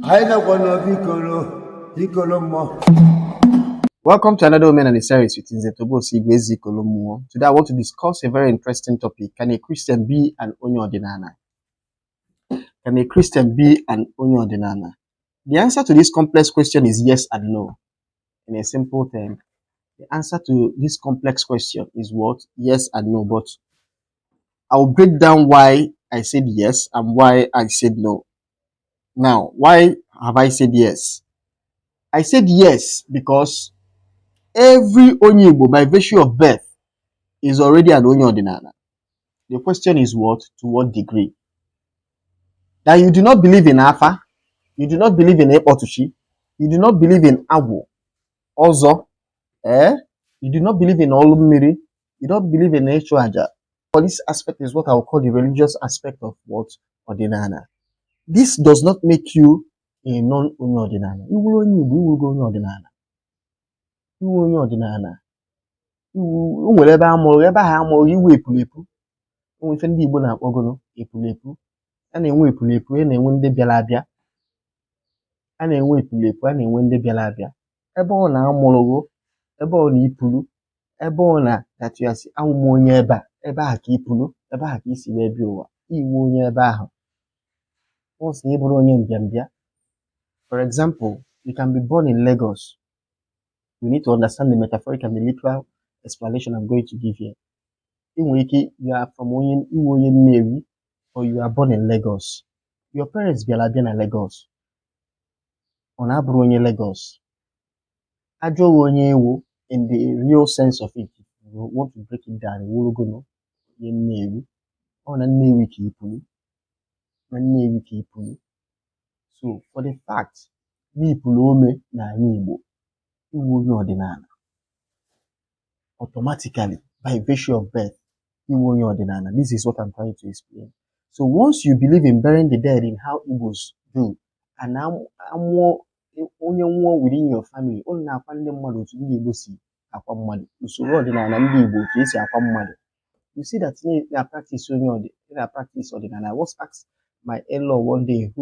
Welcome to another Women and the Series with Igbo. Today I want to discuss a very interesting topic. Can a Christian be an onye Odinana? Can a Christian be an onye Odinana? The answer to this complex question is yes and no. In a simple term, the answer to this complex question is what? Yes and no. But I'll break down why I said yes and why I said no. Now, why have I said yes? I said yes because every onye Igbo, by virtue of birth, is already an onye Odinana. The question is what? To what degree? That you do not believe in Afa, you do not believe in Epotushi, you do not believe in Awu, Ozo, you do not believe in Olumiri, you don't believe in Echuaja. For this aspect is what I will call the religious aspect of what? Odinana. This does not make you a non-onye Odinana. You will go onye Odinana. You will onye Odinana. You will ebe ha amụrụ iwu epulepu. Onwe ife ndị Igbo na-akpọgono epulepu. A na-enwe epulepu, a na-enwe ndị bịara abịa. A na-enwe epulepu, a na-enwe ndị bịara abịa. Ebe ọ na-amụrụ, ebe ọ na-ipulu, ebe ọ na datụyasị awụm onye ebe a ka ipulu, ebe a ka isi wee bịa ụwa. Iwu onye ebe ahụ. Ọ sị na ịbụrụ onye mbịambịa. For example, you can be born in Lagos. You need to understand the metaphoric and the literal explanation I'm going to give here. You are from onye Nnewi or you are born in Lagos. Your parents bịara na Lagos. Ọ na-abụrụ onye Lagos. Ajọ onye ewu in the real sense of it. You want to break it down. Iwurugono onye Nnewi. Ọ na Nnewi ka ipulu. Na Nnewi ka ipulu. So for the fact na ipulu ome na ala Igbo, iwu onye Odinana. Automatically, by virtue of birth, iwu onye Odinana. This is what I'm trying to explain. So once you believe in burying the dead in how Igbos do, and onye nwụọ within your family, unu na-akwa ndị mmadụ otu ndị Igbo si akwa mmadụ. Usoro ọdịnala ndị Igbo otu esi akwa mmadụ. You see that na practice Odinana. I was asked my in-law one day,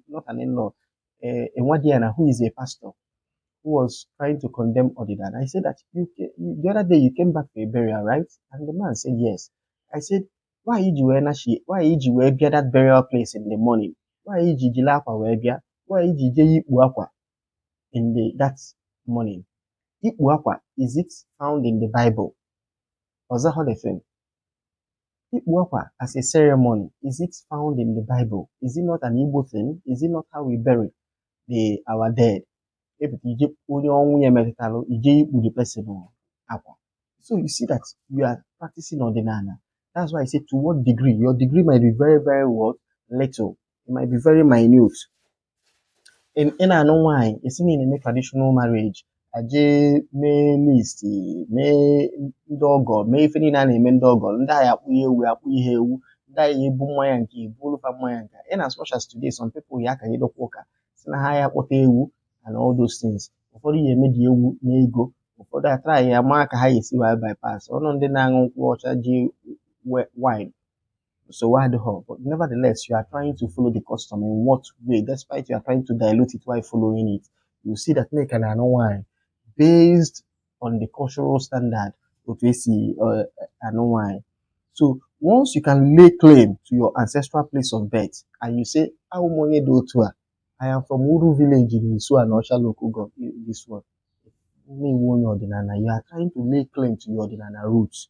not an in-law, a Wadiana who is a pastor, who was trying to condemn Odinana. I said that the other day you came back for a burial, right? And the man said yes. I said, why did you wear that burial place in the morning? Why did you Why did you in that morning? Ikpu is it found in the Bible? Was that how they think? Ikpu as a ceremony, is it found in the Bible? Is it not an Igbo thing? Is it not how we bury our dead? So you see that you are practicing Odinana. That's why I say to what degree? Your degree might be very, very what? Little. It might be very minute. In I know why, it's in a traditional marriage. Aje me list, me dogo, me fini na me dogo, nda ya akpụ ihe ewu, nda ya ebu mmanya nke ibu fa mmanya nke. In as much as today some people ya ka yedo kwoka, si na ha ya kpọta ewu and all those things. Ụfọdụ ya eme dị ewu n'ego, ụfọdụ atry ya ma ka ha esi wee bypass. Ọnụ ndị na-aṅụ nkwụ ọcha ji wine. So why the whole? But nevertheless, you are trying to follow the custom. In what way? Despite you are trying to dilute it while following it, you see that make an wine based on the cultural standard of wine. So once you can lay claim to your ancestral place of birth, and you say, I am from Uru village in Isu and Osha local government. This one, you are trying to lay claim to your Odinana roots.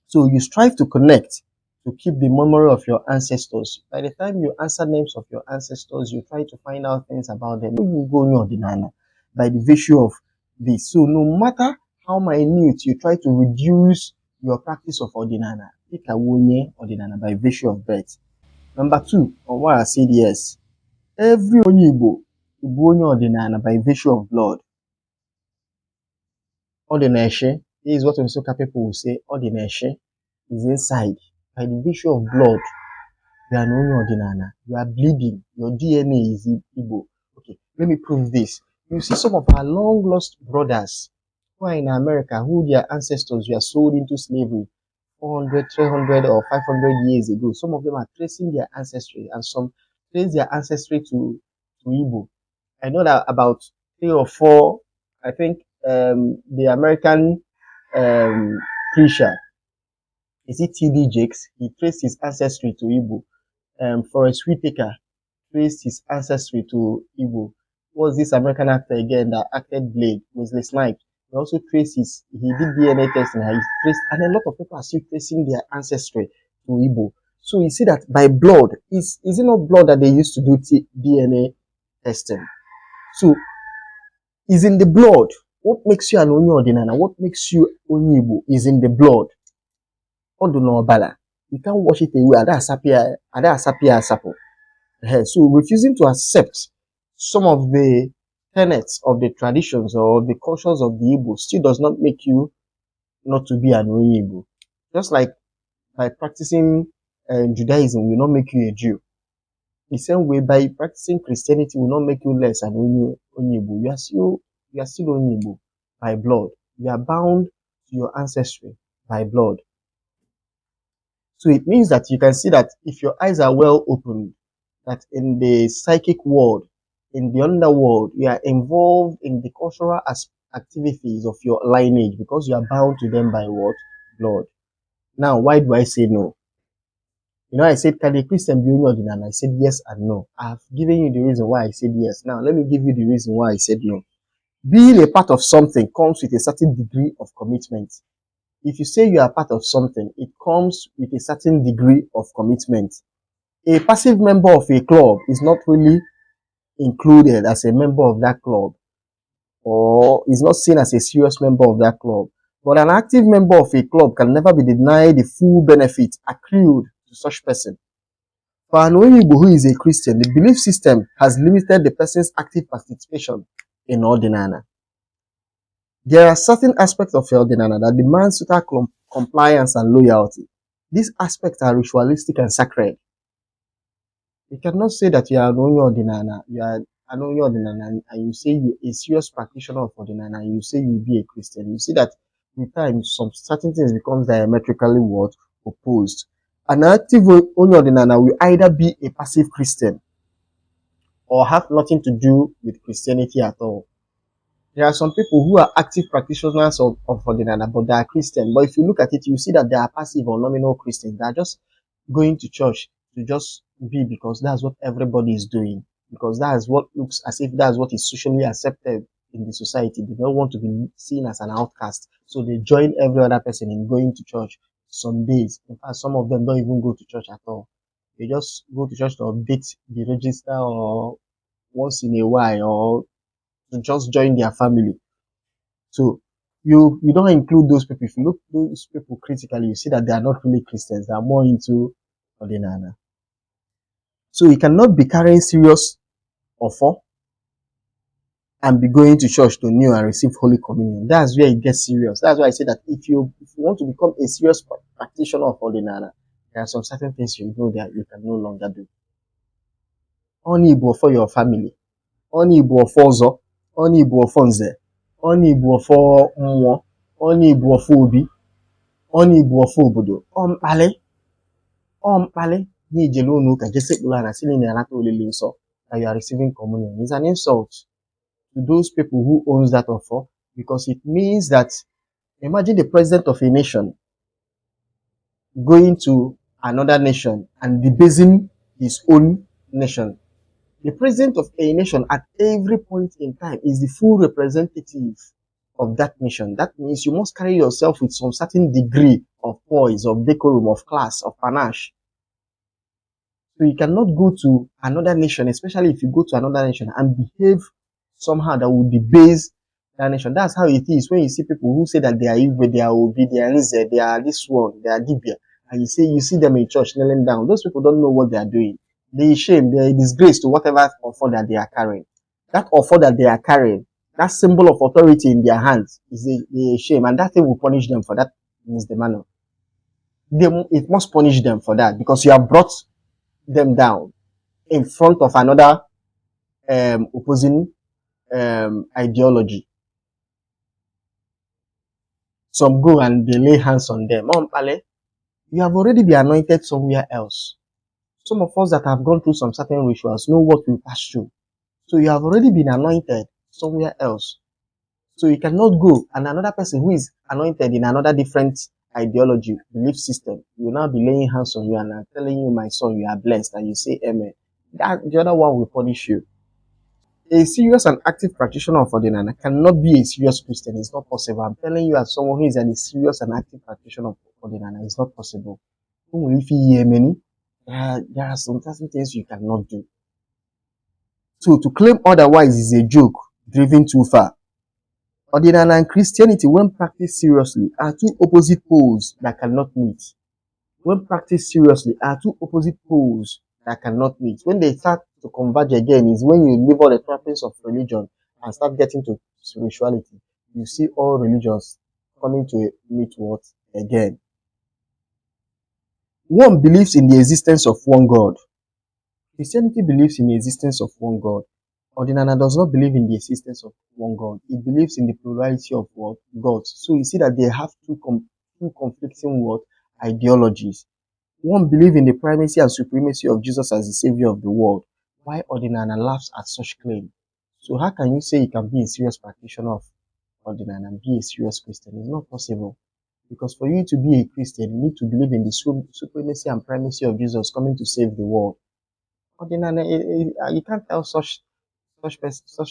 So you strive to connect, to keep the memory of your ancestors. By the time you answer names of your ancestors, you try to find out things about them. You go on Odinana by the virtue of this. So no matter how minute you try to reduce your practice of Odinana, it can Odinana by virtue of birth. Number two, on why I said yes, every Igbo Odinana by virtue of blood. Odination is what Soka people will say. Odination is inside. By the virtue of blood, you are no Odinana. You are bleeding. Your DNA is Igbo. Okay, let me prove this. You see some of our long lost brothers who are in America, who their ancestors were sold into slavery 400, 300 or 500 years ago. Some of them are tracing their ancestry, and some trace their ancestry to to Igbo. I know that about 3 or 4, I think the American um, preacher, is it T.D. Jakes? He traced his ancestry to Igbo. Forrest Whitaker traced his ancestry to Igbo. Was this American actor again that acted Blade? Wesley Snipes. He also traced he did DNA testing. He traced, and a lot of people are still tracing their ancestry to Igbo. So you see that by blood, is it not blood that they used to do DNA testing? So is in the blood. What makes you an Onye Odinana? What makes you Onye Igbo is in the blood. Odunobala. You can't wash it away. Ada asapo. So refusing to accept some of the tenets of the traditions or the cultures of the Igbo still does not make you not to be an Onye Igbo. Just like by practicing Judaism will not make you a Jew. The same way, by practicing Christianity will not make you less an Onye Igbo. You are still Onye Igbo by blood. You are bound to your ancestry by blood. So it means that you can see that if your eyes are well opened, that in the psychic world, in the underworld, you are involved in the cultural activities of your lineage because you are bound to them by what? Blood. Now, why do I say no? You know, I said, can a Christian be Onye Odinana? I said yes and no. I've given you the reason why I said yes. Now, let me give you the reason why I said no. Being a part of something comes with a certain degree of commitment. If you say you are part of something, it comes with a certain degree of commitment. A passive member of a club is not really included as a member of that club, or is not seen as a serious member of that club. But an active member of a club can never be denied the full benefit accrued to such person. For an Onye Igbo who is a Christian, the belief system has limited the person's active participation in Odinana. There are certain aspects of Odinana that demand total compliance and loyalty. These aspects are ritualistic and sacred. You cannot say that you are an Onye Odinana, you are an Onye Odinana, and you say you are a serious practitioner of Odinana, and you say you will be a Christian. You see that with time, some certain things becomes diametrically what? Opposed. An active Onye Odinana will either be a passive Christian or have nothing to do with Christianity at all. There are some people who are active practitioners of Odinana, but they are Christian. But if you look at it, you see that they are passive or nominal Christians. They are just going to church to just be because that's what everybody is doing. Because that's what looks as if that's what is socially accepted in the society. They don't want to be seen as an outcast. So they join every other person in going to church some days. In fact, some of them don't even go to church at all. They just go to church to update the register or once in a while or to just join their family. So you don't include those people. If you look at those people critically, you see that they are not really Christians. They are more into Odinana. So you cannot be carrying serious offer and be going to church to kneel and receive Holy Communion. That's where it gets serious. That's why I say that if you want to become a serious practitioner of Odinana, there are some certain things you know that you can no longer do. Only Igbo for your family. Only Igbo for Ozo. Only Igbo for Nze. Only Igbo for Nwo. Only Igbo for Obi. Only Igbo for Obodo. Ompale. Ni ijelu n'ụka jesekpuru ana sị na ị na-anata olili nsọ that you are receiving communion. It's an insult to those people who owns that offer, because it means that, imagine the president of a nation going to another nation and debasing his own nation. The president of a nation at every point in time is the full representative of that nation. That means you must carry yourself with some certain degree of poise, of decorum, of class, of panache. So you cannot go to another nation, especially if you go to another nation and behave somehow that would debase that nation. That's how it is when you see people who say that they are Igbo, they are Obi, they are Nze, they are this one, they are Dibia, and you see them in church kneeling down. Those people don't know what they are doing. They are shame, they are a disgrace to whatever offer that they are carrying. That offer that they are carrying, that symbol of authority in their hands, is a shame, and that thing will punish them for that misdemeanor. It must punish them for that, because you have brought them down in front of another opposing ideology. Some go and they lay hands on them. You have already been anointed somewhere else. Some of us that have gone through some certain rituals know what we pass through. So you have already been anointed somewhere else. So you cannot go and another person who is anointed in another different ideology, belief system, will now be laying hands on you and telling you, my son, you are blessed, and you say amen. That the other one will punish you. A serious and active practitioner of Odinana cannot be a serious Christian. It's not possible. I'm telling you, as someone who is a serious and active practitioner of Odinana, it's not possible. If you hear many, there are some certain things you cannot do. So to claim otherwise is a joke driven too far. Odinana and Christianity, when practiced seriously, are two opposite poles that cannot meet. When practiced seriously, are two opposite poles that cannot meet. When they start to converge again, is when you leave all the trappings of religion and start getting to spirituality. You see all religions coming to meet what again. One believes in the existence of one God. Christianity believes in the existence of one God. Odinana does not believe in the existence of one God. It believes in the plurality of what? Gods. So you see that they have two conflicting what? Ideologies. One believes in the primacy and supremacy of Jesus as the savior of the world. Why Odinana laughs at such claim? So how can you say you can be a serious practitioner of Odinana and be a serious Christian? It's not possible. Because for you to be a Christian, you need to believe in the supremacy and primacy of Jesus coming to save the world. Ordinary, you can't tell such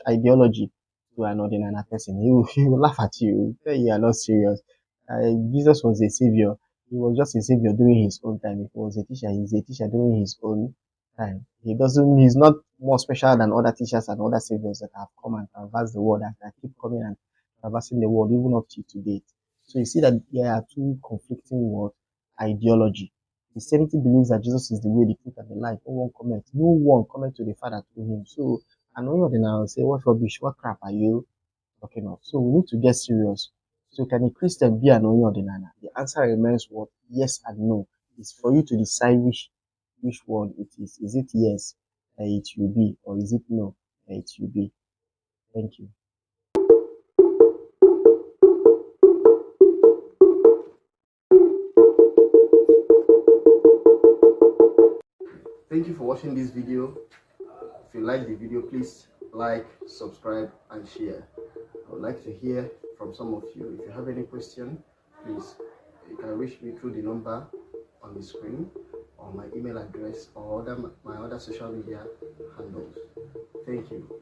ideology to an ordinary person. He will laugh at you. He will tell you are not serious. Jesus was a savior. He was just a savior during his own time. If he was a teacher, he's a teacher during his own time. He's not more special than other teachers and other saviors that have come and traversed the world, that keep coming and traversing the world even up to date. So you see that there are two conflicting world ideology. Christianity believes that Jesus is the way, the truth, and the life. No one comment to the Father through him. So, and when you're now say, what rubbish, what crap are you talking of? So, we need to get serious. So, can a Christian be an Odinana? The answer remains what? Yes and no. It's for you to decide which one it is. Is it yes, it will be, or is it no, it will be? Thank you. Thank you for watching this video. If you like the video, please like, subscribe, and share. I would like to hear from some of you. If you have any question, please, you can reach me through the number on the screen or my email address or my other social media handles. Thank you.